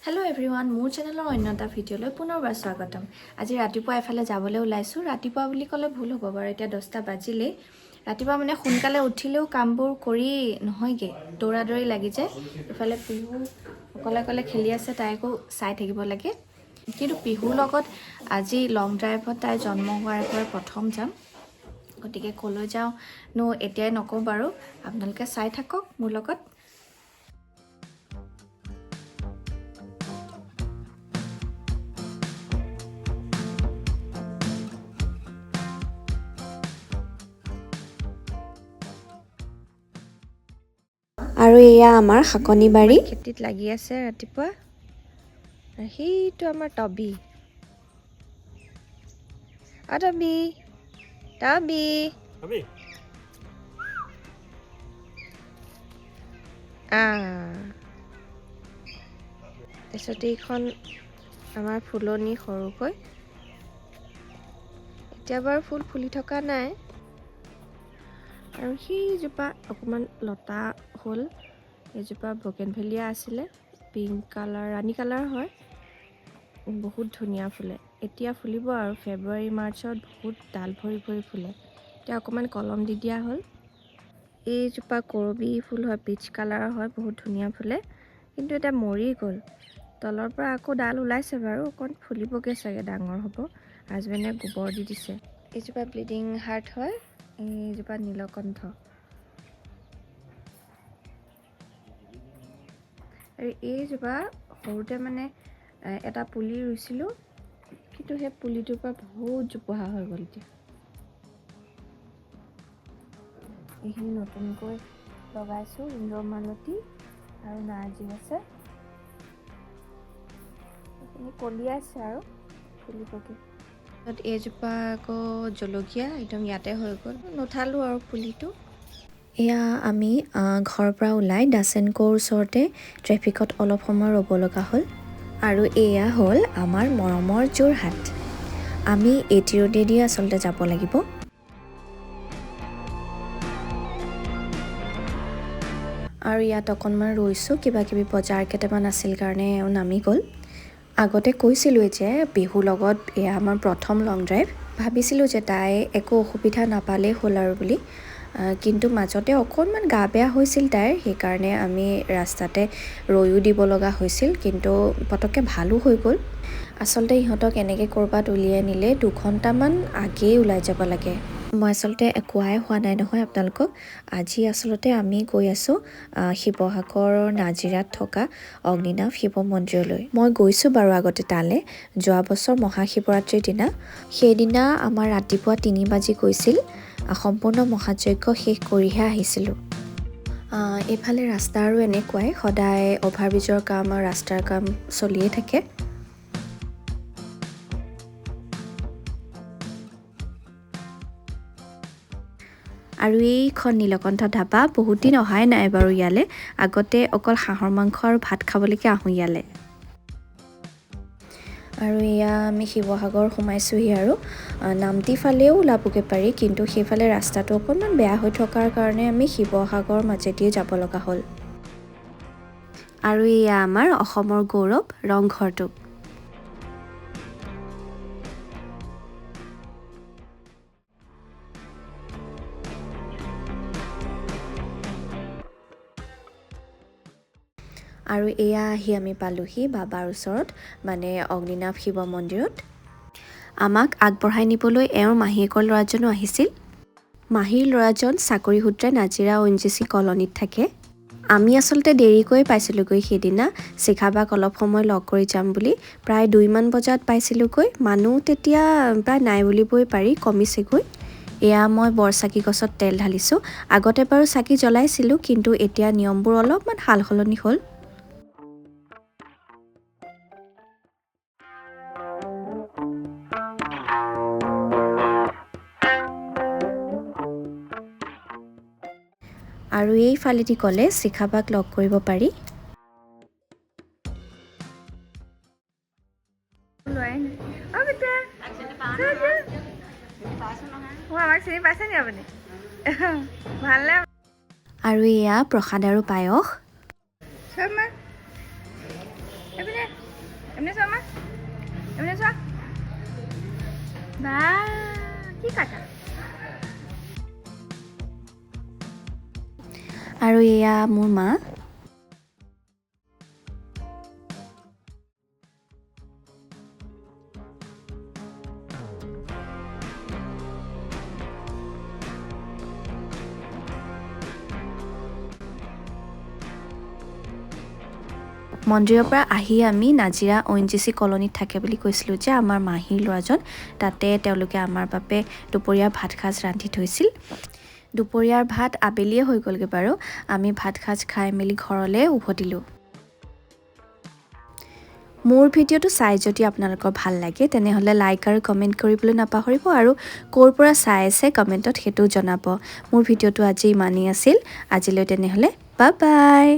Hello everyone मोर चेनेলৰ অন্য এটা ভিডিঅ'লৈ পুনৰবাৰ স্বাগতম। আজি ৰাতিপুৱা এফালে যাবলৈ ওলাইছো। ৰাতিপুৱা বুলি ক'লে ভুল হ'ব বাৰু, এতিয়া 10টা বাজিলে। ৰাতিপুৱা মানে সোনকালে উঠিলেও কামবোৰ কৰি নহয়গে, দৌৰা-দৌৰি লাগি যায়। এফালে পিহু অকলে খেলি আছে, তাইকো চাই থাকিব লাগে। কিন্তু পিহুৰ লগত আজি লং ড্ৰাইভত তাই জন্ম হোৱাৰ পৰা প্ৰথম যাম। গতিকে ক'লৈ যাওঁ নো এতিয়াই নকওঁ বাৰু, আপোনালোকে চাই থাকক মোৰ লগত। আৰু এয়া আমাৰ শাকনি বাৰী খেতিত লাগি আছে ৰাতিপুৱা। সেইটো আমাৰ টবি টবি টবি তাৰপিছত এইখন আমাৰ ফুলনি সৰুকৈ, এতিয়া বাৰু ফুল ফুলি থকা নাই। আৰু সেইজোপা অকণমান লতা হ'ল, এইজোপা বগেনভেলিয়া আছিলে, পিংক কালাৰ ৰাণী কালাৰ হয়, বহুত ধুনীয়া ফুলে। এতিয়া ফুলিব আৰু ফেব্ৰুৱাৰী মাৰ্চত বহুত ডাল ভৰি ভৰি ফুলে। এতিয়া অকণমান কলম দি দিয়া হ'ল। এইজোপা কৰবী ফুল হয়, পিচ কালাৰৰ হয়, বহুত ধুনীয়া ফুলে, কিন্তু এতিয়া মৰি গ'ল। তলৰ পৰা আকৌ ডাল ওলাইছে বাৰু, অকণ ফুলিবগৈ চাগে, ডাঙৰ হ'ব। হাজবেণ্ডে গোবৰ দি দিছে। এইজোপা ব্লিডিং হাৰ্ট হয়, এইজোপা নীলকণ্ঠ। আৰু এইজোপা সৰুতে মানে এটা পুলি ৰুইছিলোঁ, কিন্তু সেই পুলিটোৰ পৰা বহুত জোপোহা হৈ গ'ল। এতিয়া এইখিনি নতুনকৈ লগাইছোঁ, ইন্দ্ৰমালতী আৰু নাৰ্জী আছে। এইখিনি কলিয়াইছে আৰু ফুলিবগৈ। এইজোপা আকৌ জলকীয়া, একদম ইয়াতে হৈ গ'ল, নুঠালোঁ আৰু পুলিটো। এয়া আমি ঘৰৰ পৰা ওলাই দাচেনকোৰ ওচৰতে ট্ৰেফিকত অলপ সময় ৰ'ব লগা হ'ল। আৰু এয়া হ'ল আমাৰ মৰমৰ যোৰহাট। আমি এটি ৰোডেদি আচলতে যাব লাগিব। আৰু ইয়াত অকণমান ৰৈছোঁ, কিবা কিবি বজাৰ কেইটামান আছিল কাৰণে নামি গ'ল। আগতে কৈছিলোঁ যে পিহুৰ লগত এয়া আমাৰ প্ৰথম লং ড্ৰাইভ। ভাবিছিলোঁ যে তাই একো অসুবিধা নাপালেই হ'ল আৰু বুলি, কিন্তু মাজতে অকণমান গা বেয়া হৈছিল তাইৰ, সেইকাৰণে আমি ৰাস্তাতে ৰৈও দিব লগা হৈছিল, কিন্তু পটককৈ ভালো হৈ গ'ল। আচলতে ইহঁতক এনেকৈ ক'ৰবাত উলিয়াই নিলে 2 ঘণ্টামান আগেই ওলাই যাব লাগে। মই আচলতে কোৱাই হোৱা নাই নহয় আপোনালোকক, আজি আচলতে আমি গৈ আছোঁ শিৱসাগৰৰ নাজিৰাত থকা অগ্নিনাভ শিৱ মন্দিৰলৈ। মই গৈছোঁ বাৰু আগতে তালৈ, যোৱা বছৰ মহাশিৱৰাত্ৰিৰ দিনা। সেইদিনা আমাৰ ৰাতিপুৱা 3 বাজি গৈছিল, সম্পূৰ্ণ মহাযজ্ঞ শেষ কৰিহে আহিছিলোঁ। এইফালে ৰাস্তা আৰু এনেকুৱাই, সদায় অভাৰব্ৰিজৰ কাম আৰু ৰাস্তাৰ কাম চলিয়ে থাকে। আৰু এইখন নীলকণ্ঠ ধাবা, বহুত দিন অহাই নাই বাৰু ইয়ালৈ। আগতে অকল হাঁহৰ মাংস আৰু ভাত খাবলৈকে আহোঁ ইয়ালৈ। আৰু এয়া আমি শিৱসাগৰ সোমাইছোঁহি আৰু নামটি ফালেও ওলাবগৈ পাৰি, কিন্তু সেইফালে ৰাস্তাটো অকণমান বেয়া হৈ থকাৰ কাৰণে আমি শিৱসাগৰ মাজেদিয়ে যাব লগা হ'ল। আৰু এয়া আমাৰ অসমৰ গৌৰৱ ৰংঘৰটো। আৰু এয়া আহি আমি পালোহি বাবাৰ ওচৰত, মানে অগ্নিনাভ শিৱ মন্দিৰত। আমাক আগবঢ়াই নিবলৈ এওঁৰ মাহীয়েকৰ ল'ৰাজনো আহিছিল। মাহীৰ ল'ৰাজন চাকৰি সূত্ৰে নাজিৰা ONGC কলনীত থাকে। আমি আচলতে দেৰিকৈ পাইছিলোঁগৈ সেইদিনা, শিখাবাক অলপ সময় লগ কৰি যাম বুলি। প্ৰায় 2মান বজাত পাইছিলোঁগৈ, মানুহ তেতিয়া প্ৰায় নাই বুলিবই পাৰি, কমিছেগৈ। এয়া মই বৰচাকি গছত তেল ঢালিছোঁ। আগতে বাৰু চাকি জ্বলাইছিলোঁ, কিন্তু এতিয়া নিয়মবোৰ অলপমান সাল সলনি হ'ল। আৰু এই ফালেদি গ'লে শিখাবাক লগ কৰিব পাৰি। আৰু এয়া প্ৰসাদ আৰু পায়স। এমনি চোৱা মা এমনি চোৱা বা কি কাটা আৰু এয়া মোৰ মা। মন্দিৰৰ পৰা আহি আমি নাজিৰা ONGC কলনীত থাকে বুলি কৈছিলোঁ যে আমাৰ মাহীৰ ল'ৰাজন, তাতে তেওঁলোকে আমাৰ বাবে দুপৰীয়াৰ ভাত সাজ ৰান্ধি থৈছিল। দুপৰীয়াৰ ভাত আবেলিয়ে হৈ গ'লগৈ বাৰু। আমি ভাত সাজ খাই মেলি ঘৰলৈ উভতিলোঁ। মোৰ ভিডিঅ'টো চাই যদি আপোনালোকৰ ভাল লাগে তেনেহ'লে লাইক আৰু কমেণ্ট কৰিবলৈ নাপাহৰিব আৰু ক'ৰ পৰা চাই আছে কমেণ্টত সেইটোও জনাব। মোৰ ভিডিঅ'টো আজি ইমানেই আছিল। আজিলৈ তেনেহ'লে বাই বাই।